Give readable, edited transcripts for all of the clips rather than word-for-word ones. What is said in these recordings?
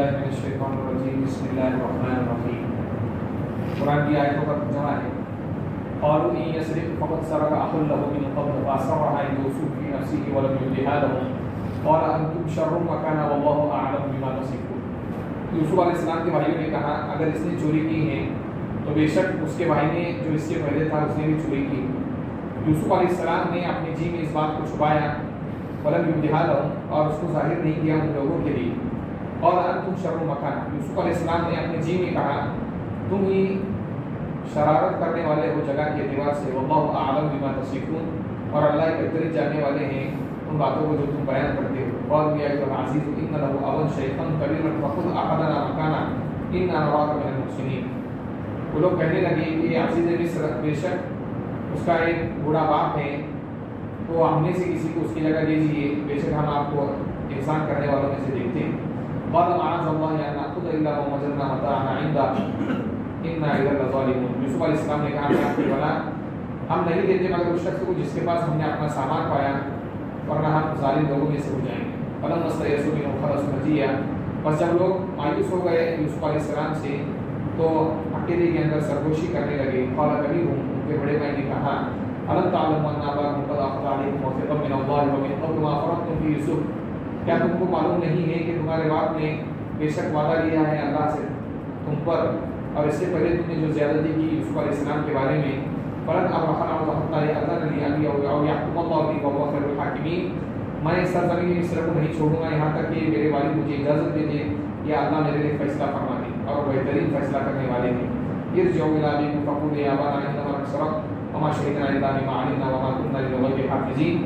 باللہ من الشیطان الرجیم بسم اللہ الرحمن الرحیم۔ قرآن کی آیتوں کا ترجمہ ہے قالوا ان يسرق فقد سرق اخ له من قبل فاسرها يوسف في نفسه ولم يبدها لهم قال انتم شر مكانا والله اعلم بما تصفون۔ یوسف علیہ السلام کے بھائیوں نے کہا اگر اس نے چوری کی ہے تو بے شک اس کے بھائی نے جو اس سے پہلے تھا اس نے بھی چوری کی۔ یوسف علیہ السلام نے اپنے جی میں اس بات کو چھپایا ولم يبدها لهم اور اس کو ظاہر نہیں کیا ان لوگوں کے لیے۔ اور انتم شر مکانا، یوسف علیہ السلام نے اپنے جی میں کہا تم ہی شرارت کرنے والے ہو جگہ کے اعتبار سے، واللہ اعلم بما تصفون، اور اللہ بہترین جاننے والے ہیں ان باتوں کو جو تم بیان کرتے ہو۔ قالوا یا ایھا العزیز ان له ابا شیخا کبیرا فخذ احدنا مکانا انا نراک من المحسنین۔ وہ لوگ کہنے لگے کہ یہ عزیز مصر بے شک اس کا ایک بوڑھا باپ ہے، تو ہم میں سے کسی کو اس کی جگہ دیجیے، بے شک ہم آپ کو احسان کرنے والوں میں سے دیکھتے ہیں۔ قال معاذ الله ان ناخذ الا ما وجدنا متاعنا عنده انا اذا لظالمون۔ یوسف علیہ السلام نے کہا کہ آپ کی بلا ہم نہیں دیتے مگر اس شخص کو جس کے پاس ہم نے اپنا سامان پایا، ورنہ ہم ظالم لوگوں میں سے ہو جائیں گے۔ فلما استيئسوا منه خلصوا نجيا، بس جب لوگ مایوس ہو گئے یوسف علیہ السلام سے تو اکیلے کے اندر سرگوشی کرنے لگے۔ قال كبيرهم، ان کے بڑے بھائی نے کہا الم تعلموا ان اباكم قد اخذ عليكم موثقا من الله ومن قبل ما فرطتم في يوسف، کیا تم کو معلوم نہیں ہے کہ تمہارے باپ نے بے شک وعدہ لیا ہے اللہ سے تم پر، اور اس سے پہلے تم نے جو زیادتی کی یوسف علیہ السلام کے بارے میں۔ فلن ابرحنا وحتى يأذن لي ابي او يحكم الله لي وهو خير الحاكمين، میں اس سرزمین مصر کو نہیں چھوڑوں گا یہاں تک کہ میرے والد مجھے اجازت دے دے یا اللہ میرے لیے فیصلہ فرما دے، اور بہترین فیصلہ کرنے والے ہیں۔ ارجعوا الى ابيكم فقولوا يا ابانا انما سرق وما شهدنا الا بما علمنا وما كنا للغيب حافظين۔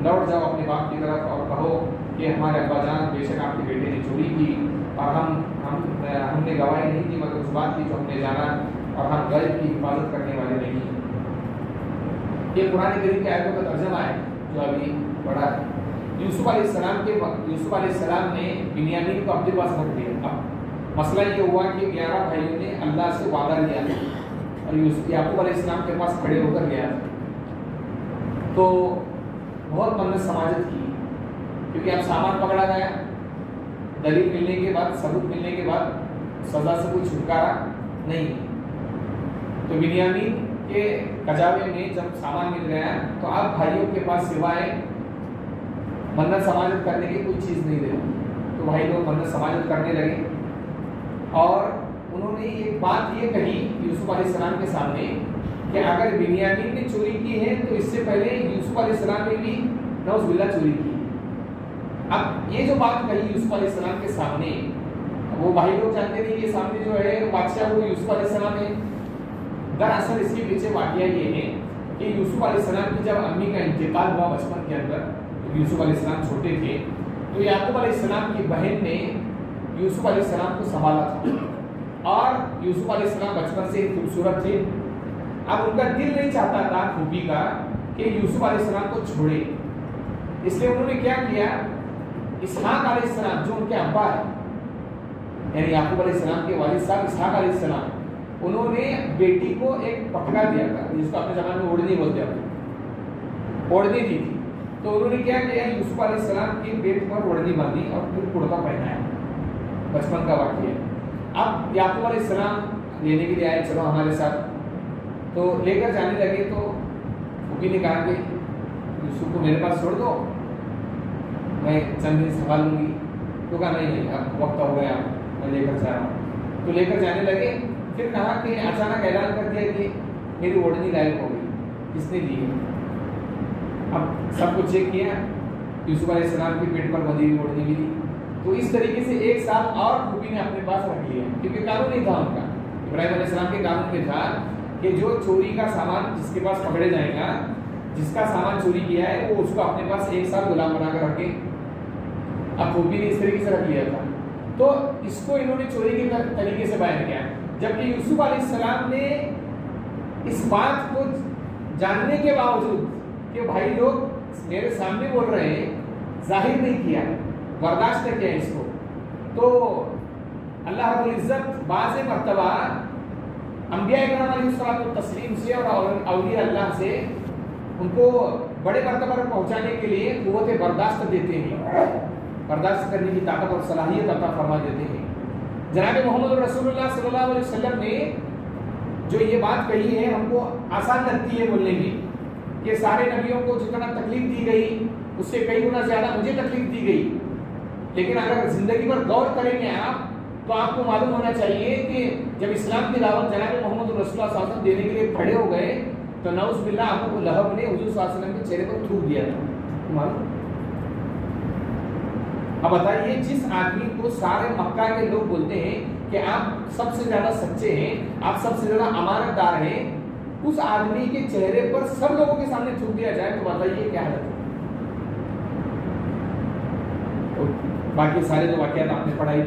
لوٹ جاؤ اپنے باپ کی طرف اور کہو کہ ہمارے ابا جان بے شک آپ کے بیٹے نے چوری کی، اور ہم نے گواہی نہیں دی مگر اس بات کی جو ہم نے جانا، اور ہم غیب کی حفاظت کرنے والے نہیں۔ یہ قرآن کریم کی آیتوں کا ترجمہ ہے جو ابھی پڑھا ہے۔ یوسف علیہ السلام نے بنیامین کو اپنے پاس رکھ دیا۔ اب مسئلہ یہ ہوا کہ 11 بھائیوں نے اللہ سے وعدہ لیا اور یعقوب علیہ السلام کے پاس کھڑے ہو کر گیا تو بہت منت سماجت کی، کیونکہ اب سامان پکڑا گیا، دلیل ملنے کے بعد، ثبوت ملنے کے بعد سزا سے کوئی چھٹکارا نہیں۔ تو بنیامین کے کجاوے میں جب سامان مل گیا تو اب بھائیوں کے پاس سوائے منت سماجت کرنے کی کوئی چیز نہیں رہی، تو بھائی لوگ منت سماجت کرنے لگے، اور انہوں نے ایک بات یہ کہی یوسف علیہ السلام کے سامنے کہ اگر بنیامین نے چوری کی ہے تو اس سے پہلے یوسف علیہ السلام نے بھی نعوذ باللہ چوری کی۔ اب یہ جو بات کہی یوسف علیہ السلام کے سامنے، وہ بھائی لوگ جانتے تھے کہ سامنے جو ہے بادشاہ وہ یوسف علیہ السلام ہے۔ دراصل اس کے پیچھے واقعہ یہ ہے کہ یوسف علیہ السلام کی جب امی کا انتقال ہوا بچپن کے اندر، یوسف علیہ السلام چھوٹے تھے، تو یعقوب علیہ السلام کی بہن نے یوسف علیہ السلام کو سنبھالا تھا، اور یوسف علیہ السلام بچپن سے خوبصورت تھے۔ اب ان کا دل نہیں چاہتا تھا پھوپھی کا کہ یوسف علیہ السلام کو چھوڑے، اس لیے انہوں نے کیا کیا، اسحاق علیہ السلام جو ان کے ابا ہے، یعنی یعقوب علیہ السلام کے والد صاحب اسحاق علیہ السلام، انہوں نے بیٹی کو ایک پٹکا دیا تھا جس کو اپنے زمانے میں اوڑھنی بولتے ہیں، اوڑھنی دی تھی، تو انہوں نے کیا کیا، یوسف علیہ السلام کے پیٹ پر اوڑھنی باندھی اور پھر کرتا پہنایا، بچپن کا واقعہ ہے۔ اب یعقوب علیہ السلام لینے کے لیے آئے، چلو ہمارے ساتھ، تو لے کر جانے لگے تو پھوپھی نے کہا کہ یوسف کو میرے پاس چھوڑ دو، میں چند دن سنبھال لوں گی، تو کہا نہیں اب وقت ہو گیا، میں لے کر جا رہا ہوں، تو لے کر جانے لگے۔ پھر کہا کہ اچانک اعلان کر دیا کہ میری اوڑھنی غائب ہو گئی، کس نے دی ہے؟ اب سب کچھ چیک کیا، یوسف علیہ السلام کے پیٹ پر بندھی ہوئی اوڑھنی ملی، تو اس طریقے سے ایک سال اور پھوپھی نے اپنے پاس رکھ لیا، کیونکہ قانون نہیں تھا ان کا، ابراہیم علیہ السلام کے قانون میں تھا کہ جو چوری کا سامان جس کے پاس پکڑے جائے گا، جس کا سامان چوری کیا ہے وہ اس کو اپنے پاس ایک سال غلام بنا کر رکھے۔ اب پھوپھی نے اس طریقے سے رکھ لیا تھا، تو اس کو انہوں نے چوری کے طریقے سے بیان کیا، جبکہ یوسف علیہ السلام نے اس بات کو جاننے کے باوجود کہ بھائی لوگ میرے سامنے بول رہے ہیں، ظاہر نہیں کیا، برداشت کیا اس کو۔ تو اللہ رب العزت بعض مرتبہ انبیاء کرام علیہ الصلوۃ والتسلیم سے اور اولیاء اللہ سے ان کو بڑے مرتبہ پر پہنچانے کے لیے قوت برداشت دیتے ہیں، برداشت کرنے کی طاقت اور صلاحیت عطا فرما دیتے ہیں۔ جناب محمد رسول اللہ صلی اللہ علیہ وسلم نے جو یہ بات کہی ہے ہم کو آسان لگتی ہے بولنے میں کہ سارے نبیوں کو جتنا تکلیف دی گئی اس سے کئی گنا زیادہ مجھے تکلیف دی گئی، لیکن اگر زندگی پر غور کریں گے آپ تو آپ کو معلوم ہونا چاہیے کہ جب اسلام کی دعوت جناب محمد رسول اللہ صلی اللہ علیہ وسلم دینے کے لیے کھڑے ہو گئے تو نعوذ باللہ ابو لہب نے حضور صلی اللہ علیہ وسلم کے چہرے پر تھوک دیا تھا، معلوم؟ اب بتائیے جس آدمی کو سارے مکہ کے لوگ بولتے ہیں کہ آپ سب سے زیادہ سچے ہیں، آپ سب سے زیادہ امانت دار ہیں، اس آدمی کے چہرے پر سب لوگوں کے سامنے تھوک دیا جائے تو بتائیے کیا حالت ہے؟ باقی سارے جو واقعات آپ نے پڑھائی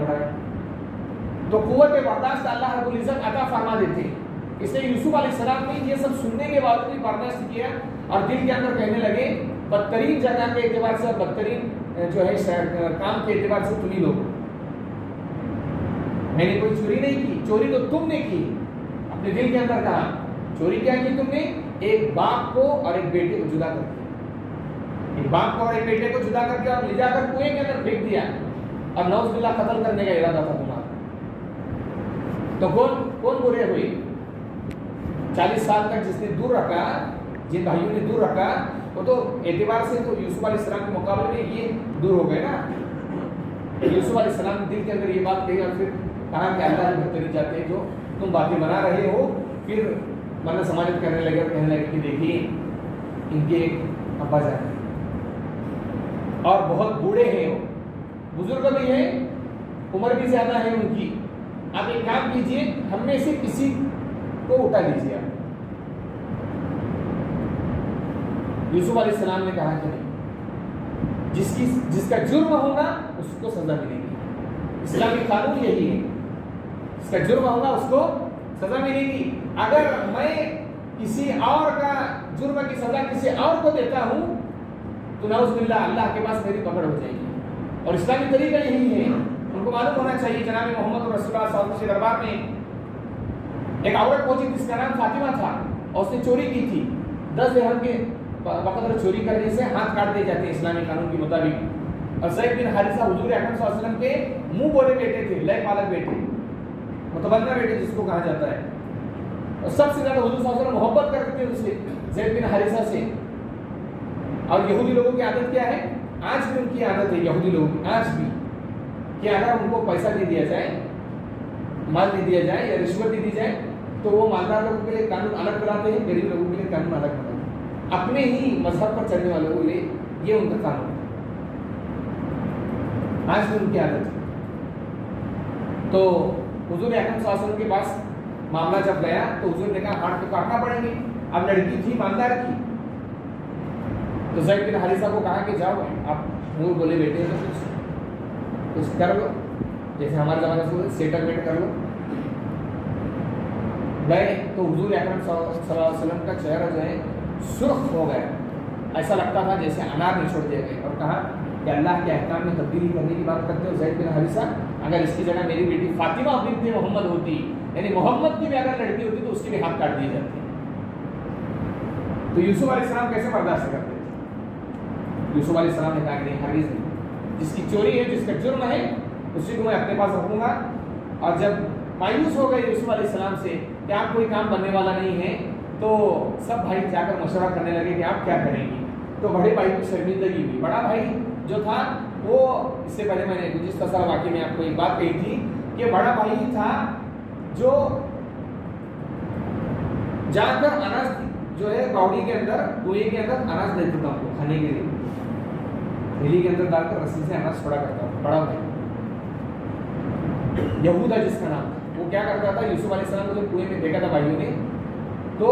تو قوت برداشت اللہ رب العزت عطا فرما دیتے ہیں. اس لیے یوسف علیہ السلام نے یہ سب سننے کے بعد بھی برداشت کیا اور دل کے اندر کہنے لگے بدترین جگہ کے اعتبار سے اور بدترین جو ہے کام کے اعتبار سے تم ہی لوگ، میں نے کوئی چوری نہیں کی، چوری تو تم نے کی. اپنے دل کے اندر کہا چوری کیا کی تم نے؟ ایک باپ کو اور ایک بیٹے کو جدا کر کے، ایک باپ کو اور ایک بیٹے کو جدا کر کے اور لے جا کر کنویں کے اندر پھینک دیا اور نعوذ باللہ قتل کرنے کا ارادہ تھا تمہارا. تو کون برے ہوئے؟ 40 سال تک جس نے دور رکھا، جن بھائیوں نے دور رکھا، وہ تو اعتبار سے تو یوسف علیہ السلام کے مقابلے میں یہ دور ہو گئے نا. یوسف علیہ السلام دل کے اندر یہ بات کہی اور پھر کہا کہ اللہ کی بہتری چاہتے ہیں جو تم باتیں بنا رہے ہو. پھر من سماجت کرنے لگے اور کہنے لگے کہ دیکھیے ان کے ابا جان اور بہت بوڑھے ہیں، بزرگ بھی ہیں، عمر بھی زیادہ ہے ان کی. آپ ایک کام کیجئے، ہم میں سے کسی کو اٹھا لیجیے. آپ یوسف علیہ السلام نے کہا کہ نہیں، جس کا جرم ہوگا اس کو سزا ملے گی. اسلامی قانون یہی ہے، جس کا جرم ہوگا اس کو سزا ملے گی. اگر میں کسی اور کا جرم کی سزا کسی اور کو دیتا ہوں تو نعوذ باللہ اللہ کے پاس میری پکڑ ہو جائے گی. اور اسلامی طریقہ یہی ہے. ان کو معلوم ہونا چاہیے جناب محمد رسول اللہ صلی اللہ علیہ وسلم کے دربار میں ایک عورت پہنچی جس کا نام فاطمہ تھا اور اس نے چوری کی تھی. 10 درہم کے بقدر چوری کرنے سے ہاتھ کاٹ دیے جاتے ہیں اسلامی قانون کے مطابق. اور زید بن حارثہ حضور اکرم صلی اللہ علیہ وسلم کے منہ بولے بیٹے تھے، لے پالک بیٹے، متبنہ بیٹے جس کو کہا جاتا ہے. اور سب سے زیادہ حضور صلی اللہ علیہ وسلم محبت کرتے تھے اس سے، زید بن حارثہ سے. اور یہودی لوگوں کی عادت کیا ہے؟ آج بھی ان کی عادت ہے یہودی لوگوں کی آج بھی کہ اگر ان کو پیسہ دے دیا جائے، مال دے دیا جائے یا رشوت دے دی جائے تو وہ مالدار لوگوں کے لیے قانون الگ بناتے ہیں، غریب لوگوں کے لیے قانون الگ بناتے ہیں. اپنے ہی مذہب پر چلنے والوں کے لیے یہ ان کا قانون ہے. آج بھی ان کی عادت ہے. تو حضور اکرم صلی اللہ علیہ وسلم کے پاس معاملہ جب گیا تو حضور نے کہا ہاتھ تو کاٹنا پڑیں گے. اب لڑکی تھی مالدار کی تو زید بن حارثہ کو کہا کہ جاؤ آپ منہ بولے بیٹے ہیں تو کچھ کر لو، جیسے ہمارے زمانے سے سیٹلمنٹ کر لو. گئے تو حضور اکرم صلی اللہ علیہ وسلم کا چہرہ جو ہے سرخ ہو گیا، ایسا لگتا تھا جیسے انار نچوڑ دیا گئے. اور کہا کہ اللہ کے احکام میں تبدیلی کرنے کی بات کرتے ہو زید بن حارثہ، اگر اس کی جگہ میری بیٹی فاطمہ بنت محمد ہوتی، یعنی محمد کی بھی اگر لڑکی ہوتی تو اس کے بھی ہاتھ کاٹ دیے جاتے. تو یوسف علیہ السلام کیسے برداشت کرتے تھے؟ یوسف علیہ السلام نے کہا کہ نہیں، ہرگز نہیں. جس کی چوری ہے، جس کا جرم ہے، اسی کو میں اپنے پاس رکھوں گا. اور جب مایوس ہو گئے یوسف علیہ السلام سے کہ آپ کوئی کام بننے والا نہیں ہے تو سب بھائی جا کر مشورہ کرنے لگے کہ آپ کیا کریں گی. تو بڑے بھائی کو شرمندگی ہوئی. بڑا بھائی جو تھا وہ، اس سے پہلے میں نے مختصر واقعے میں آپ کو ایک بات کہی تھی کہ بڑا بھائی تھا جو جا کر اناج جو ہے باوڑی کے اندر، کنویں کے اندر اناج دیتا تھا کو کھانے کے لیے، تھیلی کے اندر ڈال کر رسی سے اناج چھوڑا کرتا تھا. بڑا بھائی یہودا جس کا نام تھا، وہ کیا کرتا تھا؟ یوسف علیہ السلام کو جب کنویں میں دیکھا تھا بھائیوں نے تو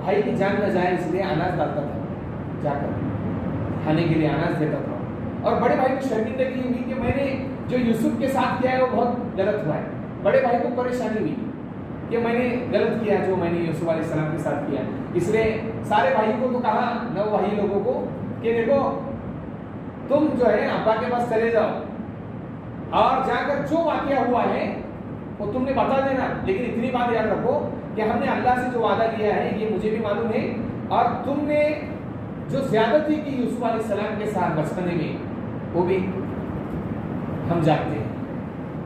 بھائی کی جان نہ جائے اس لیے اناج ڈالتا تھا، جا کر کھانے کے لیے اناج دیتا تھا. اور بڑے بھائی کو شرمندگی ہوئی کہ میں نے جو یوسف کے ساتھ کیا ہے وہ بہت غلط ہوا ہے. بڑے بھائی کو پریشانی ہوئی کہ میں نے غلط کیا جو میں نے یوسف علیہ السلام کے ساتھ کیا. اس لیے سارے بھائی کو تو کہا، 9 بھائی لوگوں کو کہ دیکھو تم جو ہے ابا کے پاس چلے جاؤ اور جا کر جو واقعہ ہوا ہے وہ تم نے بتا دینا، لیکن اتنی بات یاد رکھو کہ ہم نے اللہ سے جو وعدہ کیا ہے یہ مجھے بھی معلوم ہے، اور تم نے جو زیادتی کی یوسف علیہ السلام کے ساتھ بچپنے میں وہ بھی ہم جانتے ہیں.